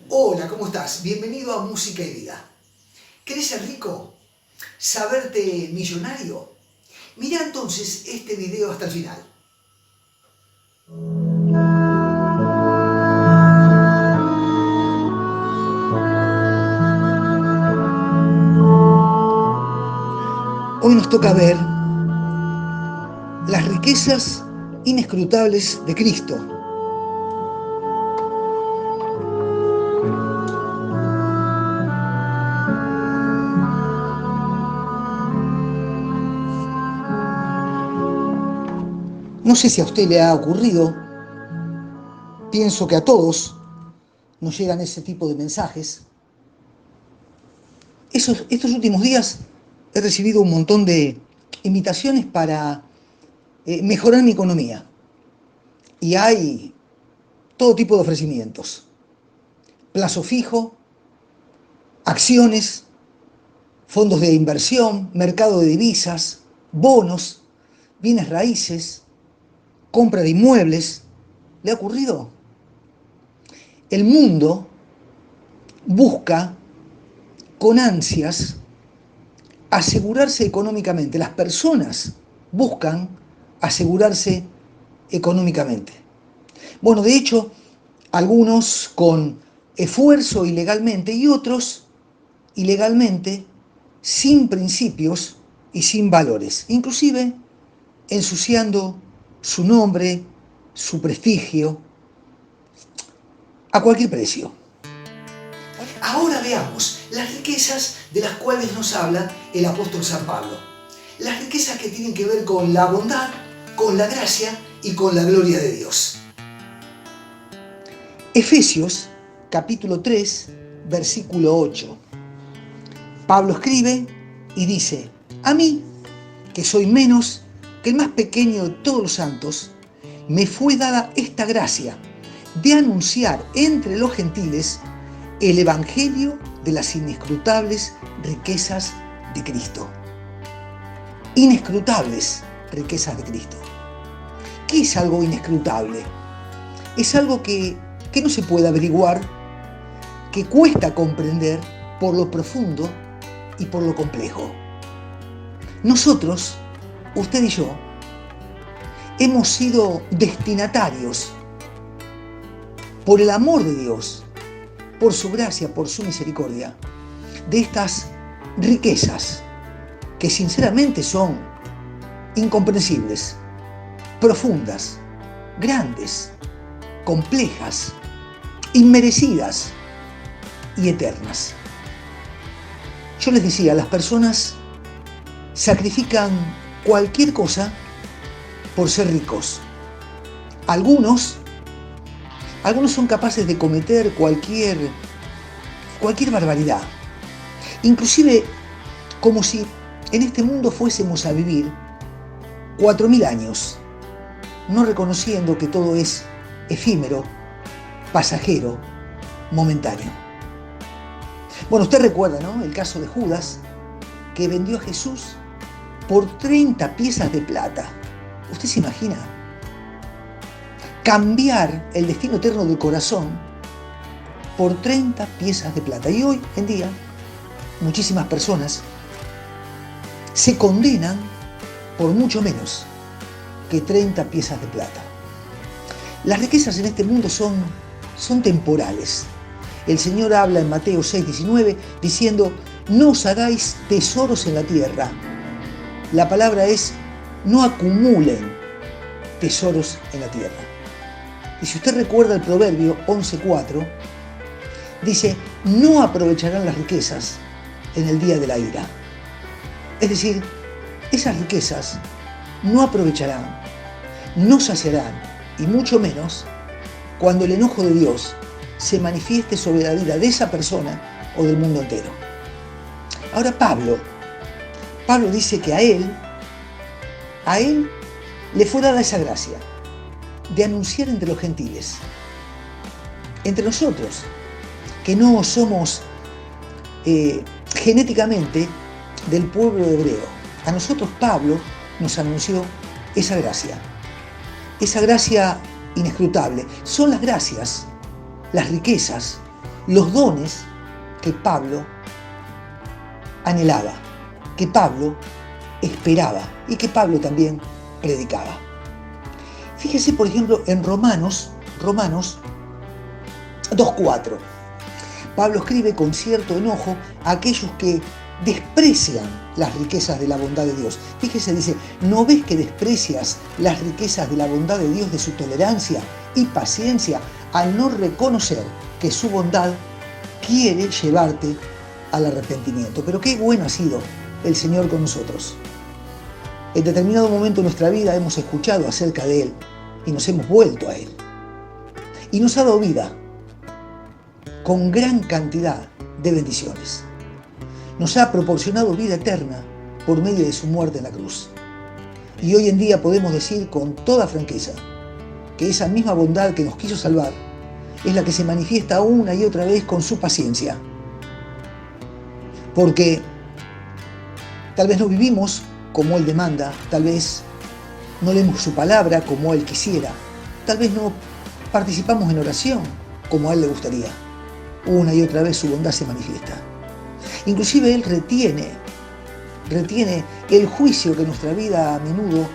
Hola, ¿cómo estás? Bienvenido a Música y Vida. ¿Querés ser rico? ¿Saberte millonario? Mira entonces este video hasta el final. Hoy nos toca ver las riquezas inescrutables de Cristo. No sé si a usted le ha ocurrido, pienso que a todos nos llegan ese tipo de mensajes. Estos últimos días he recibido un montón de invitaciones para mejorar mi economía. Y hay todo tipo de ofrecimientos. Plazo fijo, acciones, fondos de inversión, mercado de divisas, bonos, bienes raíces, compra de inmuebles. ¿Le ha ocurrido? El mundo busca con ansias asegurarse económicamente. Las personas buscan asegurarse económicamente. Bueno, de hecho, algunos con esfuerzo ilegalmente y otros ilegalmente, sin principios y sin valores, inclusive ensuciando su nombre, su prestigio, a cualquier precio. Ahora veamos las riquezas de las cuales nos habla el apóstol San Pablo. Las riquezas que tienen que ver con la bondad, con la gracia y con la gloria de Dios. Efesios capítulo 3, versículo 8. Pablo escribe y dice: a mí, que soy menos que el más pequeño de todos los santos, me fue dada esta gracia de anunciar entre los gentiles el evangelio de las inescrutables riquezas de Cristo. Inescrutables riquezas de Cristo. ¿Qué es algo inescrutable? Es algo que no se puede averiguar, que cuesta comprender por lo profundo y por lo complejo. Nosotros, usted y yo, hemos sido destinatarios por el amor de Dios, por su gracia, por su misericordia, de estas riquezas que sinceramente son incomprensibles, profundas, grandes, complejas, inmerecidas y eternas. Yo les decía, las personas sacrifican cualquier cosa por ser ricos. Algunos son capaces de cometer cualquier barbaridad. Inclusive como si en este mundo fuésemos a vivir 4000 años, no reconociendo que todo es efímero, pasajero, momentáneo. Bueno, usted recuerda, ¿no?, el caso de Judas, que vendió a Jesús por 30 piezas de plata. ¿Usted se imagina? Cambiar el destino eterno del corazón por 30 piezas de plata. Y hoy en día, muchísimas personas se condenan por mucho menos que 30 piezas de plata. Las riquezas en este mundo son temporales. El Señor habla en Mateo 6:19 diciendo: no os hagáis tesoros en la tierra. La palabra es: no acumulen tesoros en la tierra. Y si usted recuerda el proverbio 11:4, dice: no aprovecharán las riquezas en el día de la ira. Es decir, esas riquezas no aprovecharán, no saciarán, y mucho menos cuando el enojo de Dios se manifieste sobre la vida de esa persona o del mundo entero. Ahora Pablo dice que a él le fue dada esa gracia de anunciar entre los gentiles, entre nosotros, que no somos genéticamente del pueblo hebreo. A nosotros Pablo nos anunció esa gracia inescrutable. Son las gracias, las riquezas los dones que Pablo anhelaba, que Pablo esperaba y que Pablo también predicaba. Fíjese, por ejemplo, en Romanos 2:4. Pablo escribe con cierto enojo a aquellos que desprecian las riquezas de la bondad de Dios. Fíjese, dice, ¿no ves que desprecias las riquezas de la bondad de Dios, de su tolerancia y paciencia, al no reconocer que su bondad quiere llevarte al arrepentimiento? Pero qué bueno ha sido el Señor con nosotros. En determinado momento de nuestra vida hemos escuchado acerca de Él y nos hemos vuelto a Él. Y nos ha dado vida con gran cantidad de bendiciones. Nos ha proporcionado vida eterna por medio de su muerte en la cruz. Y hoy en día podemos decir con toda franqueza que esa misma bondad que nos quiso salvar es la que se manifiesta una y otra vez con su paciencia. Porque tal vez no vivimos como Él demanda, tal vez no leemos su palabra como Él quisiera, tal vez no participamos en oración como a Él le gustaría. Una y otra vez su bondad se manifiesta. Inclusive Él retiene el juicio que nuestra vida a menudo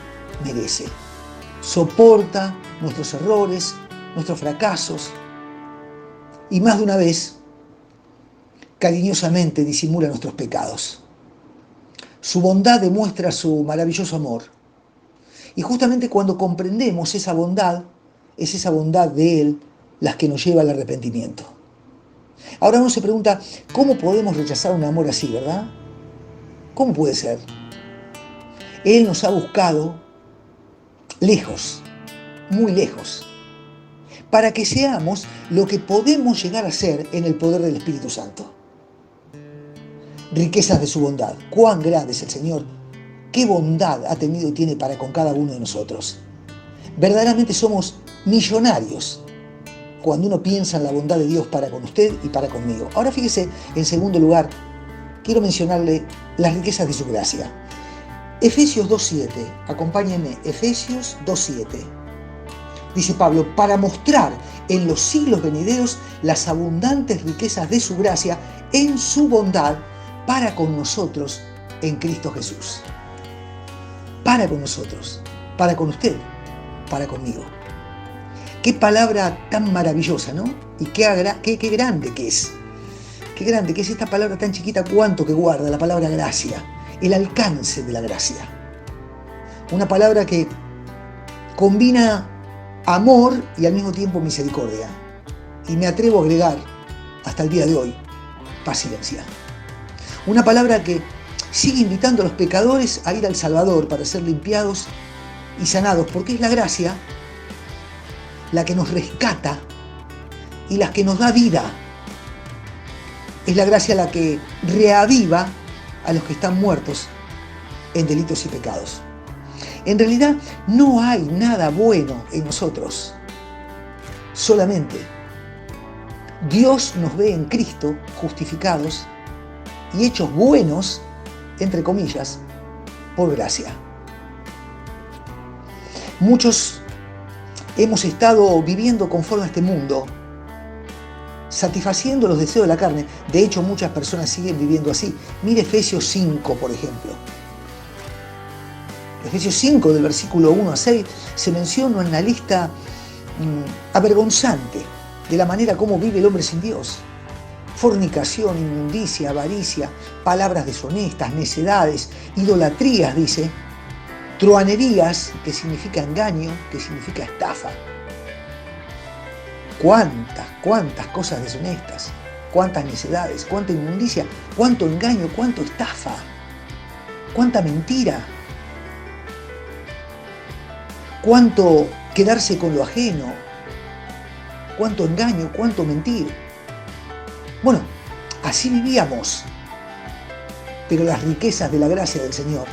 merece. Soporta nuestros errores, nuestros fracasos y más de una vez cariñosamente disimula nuestros pecados. Su bondad demuestra su maravilloso amor. Y justamente cuando comprendemos esa bondad, es esa bondad de Él la que nos lleva al arrepentimiento. Ahora uno se pregunta, ¿cómo podemos rechazar un amor así, verdad? ¿Cómo puede ser? Él nos ha buscado lejos, muy lejos, para que seamos lo que podemos llegar a ser en el poder del Espíritu Santo. Riquezas de su bondad. Cuán grande es el Señor. Qué bondad ha tenido y tiene para con cada uno de nosotros. Verdaderamente somos millonarios cuando uno piensa en la bondad de Dios para con usted y para conmigo. Ahora fíjese, en segundo lugar, quiero mencionarle las riquezas de su gracia. Efesios 2:7, acompáñenme, Efesios 2:7. Dice Pablo, para mostrar en los siglos venideros las abundantes riquezas de su gracia en su bondad para con nosotros en Cristo Jesús. Para con nosotros, para con usted, para conmigo. Qué palabra tan maravillosa, ¿no? Y qué grande que es. Qué grande que es esta palabra tan chiquita, cuánto que guarda la palabra gracia, el alcance de la gracia. Una palabra que combina amor y al mismo tiempo misericordia. Y me atrevo a agregar, hasta el día de hoy, paciencia. Una palabra que sigue invitando a los pecadores a ir al Salvador para ser limpiados y sanados, porque es la gracia la que nos rescata y la que nos da vida. Es la gracia la que reaviva a los que están muertos en delitos y pecados. En realidad no hay nada bueno en nosotros. Solamente Dios nos ve en Cristo justificados y hechos buenos, entre comillas, por gracia. Muchos hemos estado viviendo conforme a este mundo, satisfaciendo los deseos de la carne. De hecho, muchas personas siguen viviendo así. Mire Efesios 5, por ejemplo. Efesios 5, del versículo 1 a 6, se menciona una lista avergonzante de la manera como vive el hombre sin Dios. Fornicación, inmundicia, avaricia, palabras deshonestas, necedades, idolatrías, dice, truhanerías, que significa engaño, que significa estafa. Cuántas cosas deshonestas, cuántas necedades, cuánta inmundicia, cuánto engaño, cuánto estafa, cuánta mentira, cuánto quedarse con lo ajeno, cuánto engaño, cuánto mentir. Bueno, así vivíamos, pero las riquezas de la gracia del Señor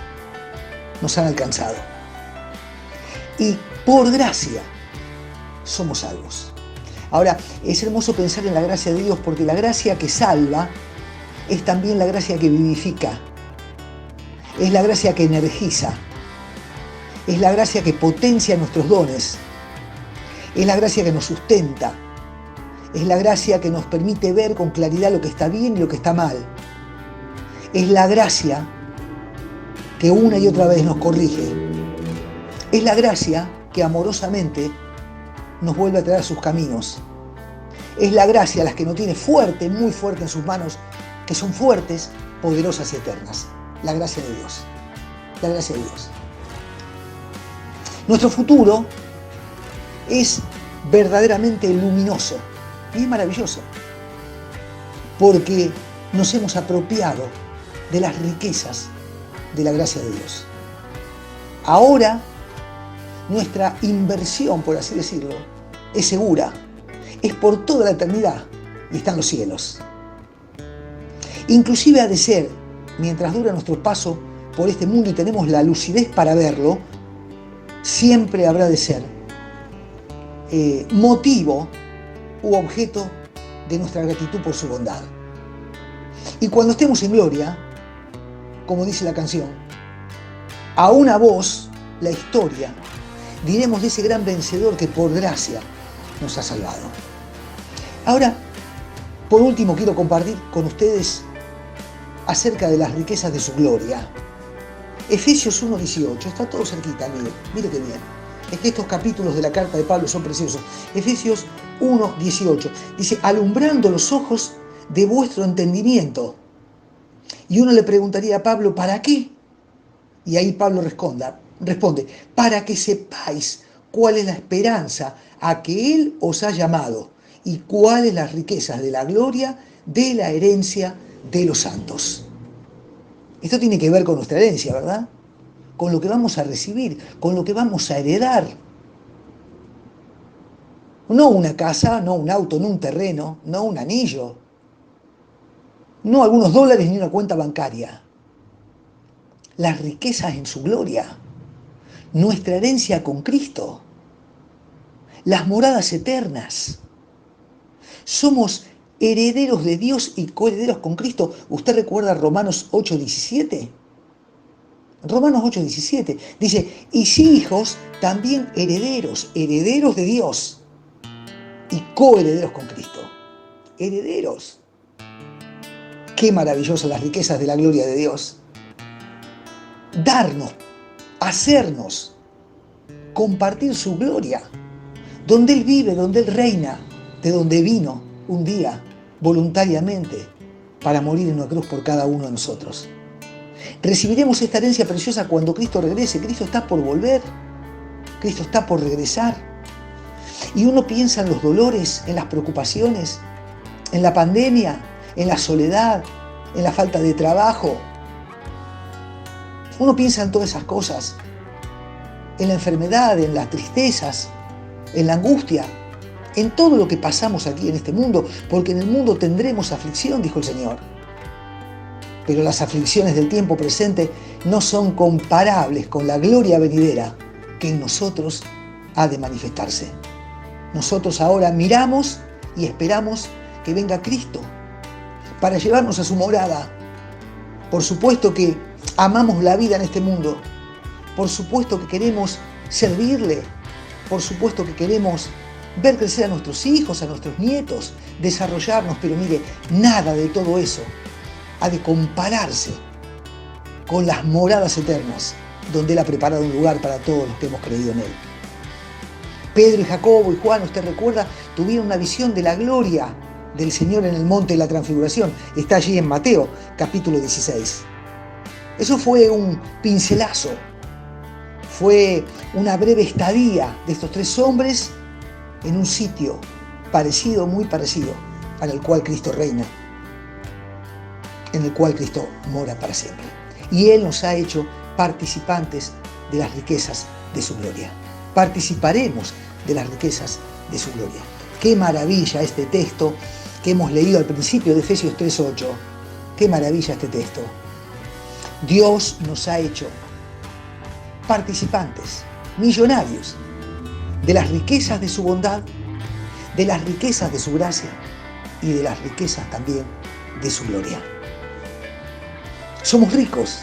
nos han alcanzado. Y por gracia somos salvos. Ahora, es hermoso pensar en la gracia de Dios, porque la gracia que salva es también la gracia que vivifica, es la gracia que energiza, es la gracia que potencia nuestros dones, es la gracia que nos sustenta, Es la gracia que nos permite ver con claridad lo que está bien y lo que está mal. Es la gracia que una y otra vez nos corrige. Es la gracia que amorosamente nos vuelve a traer sus caminos. Es la gracia las que nos tiene fuerte, muy fuerte en sus manos, que son fuertes, poderosas y eternas. La gracia de Dios. La gracia de Dios. Nuestro futuro es verdaderamente luminoso y es maravilloso, porque nos hemos apropiado de las riquezas de la gracia de Dios. Ahora, nuestra inversión, por así decirlo, es segura, es por toda la eternidad y está en los cielos. Inclusive ha de ser, mientras dura nuestro paso por este mundo y tenemos la lucidez para verlo, siempre habrá de ser motivo u objeto de nuestra gratitud por su bondad. Y cuando estemos en gloria, como dice la canción, a una voz, la historia, diremos de ese gran vencedor que por gracia nos ha salvado. Ahora, por último, quiero compartir con ustedes acerca de las riquezas de su gloria. Efesios 1:18, está todo cerquita, mire qué bien. Es que estos capítulos de la carta de Pablo son preciosos. Efesios 1:18 dice, alumbrando los ojos de vuestro entendimiento. Y uno le preguntaría a Pablo, ¿para qué? Y ahí Pablo responde, para que sepáis cuál es la esperanza a que Él os ha llamado y cuáles las riquezas de la gloria de la herencia de los santos. Esto tiene que ver con nuestra herencia, ¿verdad? Con lo que vamos a recibir, con lo que vamos a heredar. No una casa, no un auto, no un terreno, no un anillo, no algunos dólares ni una cuenta bancaria. Las riquezas en su gloria, nuestra herencia con Cristo, las moradas eternas. Somos herederos de Dios y coherederos con Cristo. ¿Usted recuerda Romanos 8:17? Romanos 8:17 dice, y si hijos, también herederos, herederos de Dios y coherederos con Cristo. Herederos. Qué maravillosas las riquezas de la gloria de Dios. Darnos, hacernos, compartir su gloria, donde Él vive, donde Él reina, de donde vino un día voluntariamente para morir en una cruz por cada uno de nosotros. Recibiremos esta herencia preciosa cuando Cristo regrese. Cristo está por volver, Cristo está por regresar. Y uno piensa en los dolores, en las preocupaciones, en la pandemia, en la soledad, en la falta de trabajo. Uno piensa en todas esas cosas, en la enfermedad, en las tristezas, en la angustia, en todo lo que pasamos aquí en este mundo, porque en el mundo tendremos aflicción, dijo el Señor. Pero las aflicciones del tiempo presente no son comparables con la gloria venidera que en nosotros ha de manifestarse. Nosotros ahora miramos y esperamos que venga Cristo para llevarnos a su morada. Por supuesto que amamos la vida en este mundo. Por supuesto que queremos servirle. Por supuesto que queremos ver crecer a nuestros hijos, a nuestros nietos, desarrollarnos. Pero mire, nada de todo eso ha de compararse con las moradas eternas, donde Él ha preparado un lugar para todos los que hemos creído en Él. Pedro y Jacobo y Juan, usted recuerda, tuvieron una visión de la gloria del Señor en el monte de la transfiguración. Está allí en Mateo, capítulo 16. Eso fue un pincelazo, fue una breve estadía de estos tres hombres en un sitio parecido, muy parecido, al cual Cristo reina, en el cual Cristo mora para siempre. Y Él nos ha hecho participantes de las riquezas de su gloria. Participaremos de las riquezas de su gloria. Qué maravilla este texto que hemos leído al principio de Efesios 3:8. Qué maravilla este texto. Dios nos ha hecho participantes, millonarios, de las riquezas de su bondad, de las riquezas de su gracia y de las riquezas también de su gloria. Somos ricos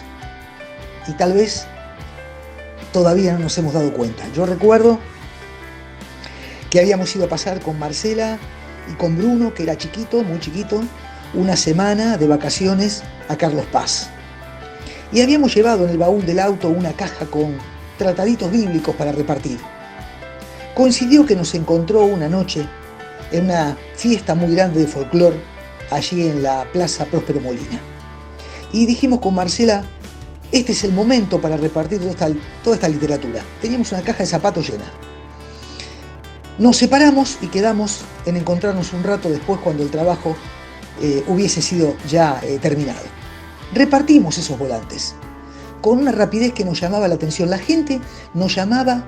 y tal vez todavía no nos hemos dado cuenta. Yo recuerdo que habíamos ido a pasar con Marcela y con Bruno, que era chiquito, muy chiquito, una semana de vacaciones a Carlos Paz. Y habíamos llevado en el baúl del auto una caja con trataditos bíblicos para repartir. Coincidió que nos encontró una noche en una fiesta muy grande de folclore allí en la Plaza Próspero Molina. Y dijimos con Marcela, este es el momento para repartir toda esta literatura. Teníamos una caja de zapatos llena. Nos separamos y quedamos en encontrarnos un rato después cuando el trabajo hubiese sido ya terminado. Repartimos esos volantes con una rapidez que nos llamaba la atención. La gente nos llamaba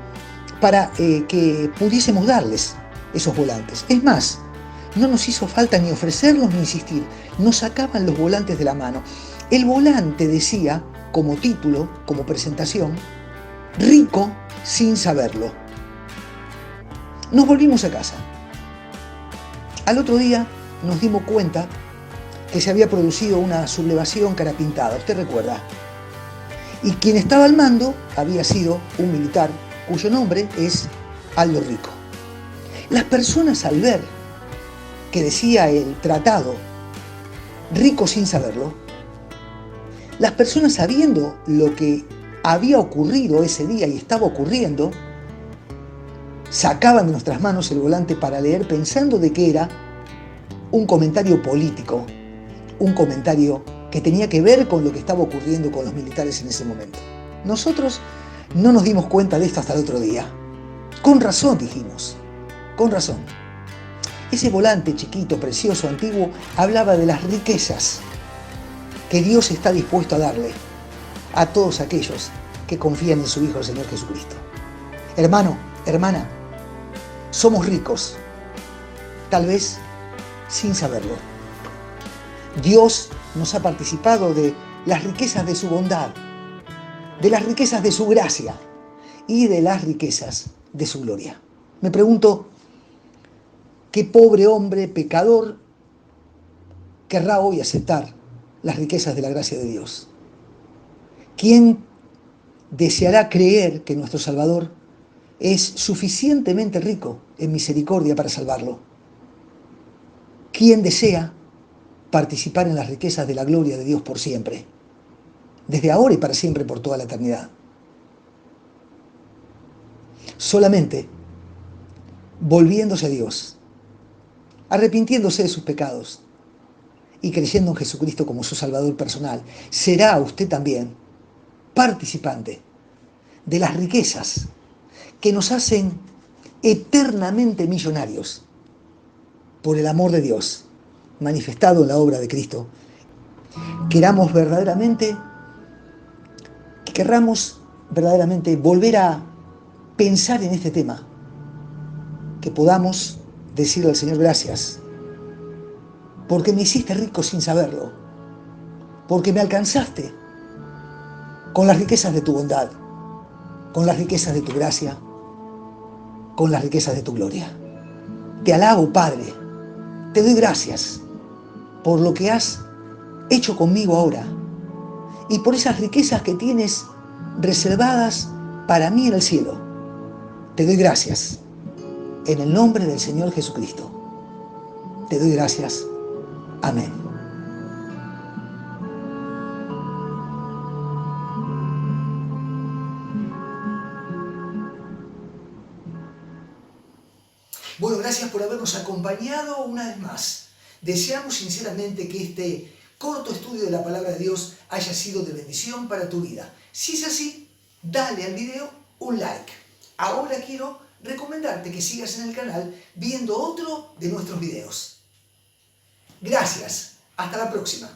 para que pudiésemos darles esos volantes. Es más, no nos hizo falta ni ofrecerlos ni insistir. Nos sacaban los volantes de la mano. El volante decía, como título, como presentación, rico sin saberlo. Nos volvimos a casa. Al otro día nos dimos cuenta que se había producido una sublevación cara pintada, usted recuerda. Y quien estaba al mando había sido un militar cuyo nombre es Aldo Rico. Las personas al ver que decía el tratado rico sin saberlo, las personas sabiendo lo que había ocurrido ese día y estaba ocurriendo, sacaban de nuestras manos el volante para leer pensando de que era un comentario político, un comentario que tenía que ver con lo que estaba ocurriendo con los militares en ese momento. Nosotros no nos dimos cuenta de esto hasta el otro día. Con razón, dijimos, con razón. Ese volante chiquito, precioso, antiguo, hablaba de las riquezas que Dios está dispuesto a darle a todos aquellos que confían en su Hijo, el Señor Jesucristo. Hermano, hermana, somos ricos, tal vez sin saberlo. Dios nos ha participado de las riquezas de su bondad, de las riquezas de su gracia y de las riquezas de su gloria. Me pregunto, ¿qué pobre hombre pecador querrá hoy aceptar las riquezas de la gracia de Dios? ¿Quién deseará creer que nuestro Salvador es suficientemente rico en misericordia para salvarlo? ¿Quién desea participar en las riquezas de la gloria de Dios por siempre, desde ahora y para siempre, por toda la eternidad? Solamente volviéndose a Dios, arrepintiéndose de sus pecados y creyendo en Jesucristo como su Salvador personal, será usted también participante de las riquezas que nos hacen eternamente millonarios por el amor de Dios manifestado en la obra de Cristo. Querramos verdaderamente volver a pensar en este tema, que podamos decirle al Señor gracias, porque me hiciste rico sin saberlo, porque me alcanzaste con las riquezas de tu bondad, con las riquezas de tu gracia, con las riquezas de tu gloria. Te alabo, Padre, te doy gracias por lo que has hecho conmigo ahora y por esas riquezas que tienes reservadas para mí en el cielo. Te doy gracias en el nombre del Señor Jesucristo. Te doy gracias. Amén. Bueno, gracias por habernos acompañado una vez más. Deseamos sinceramente que este corto estudio de la Palabra de Dios haya sido de bendición para tu vida. Si es así, dale al video un like. Ahora quiero recomendarte que sigas en el canal viendo otro de nuestros videos. Gracias. Hasta la próxima.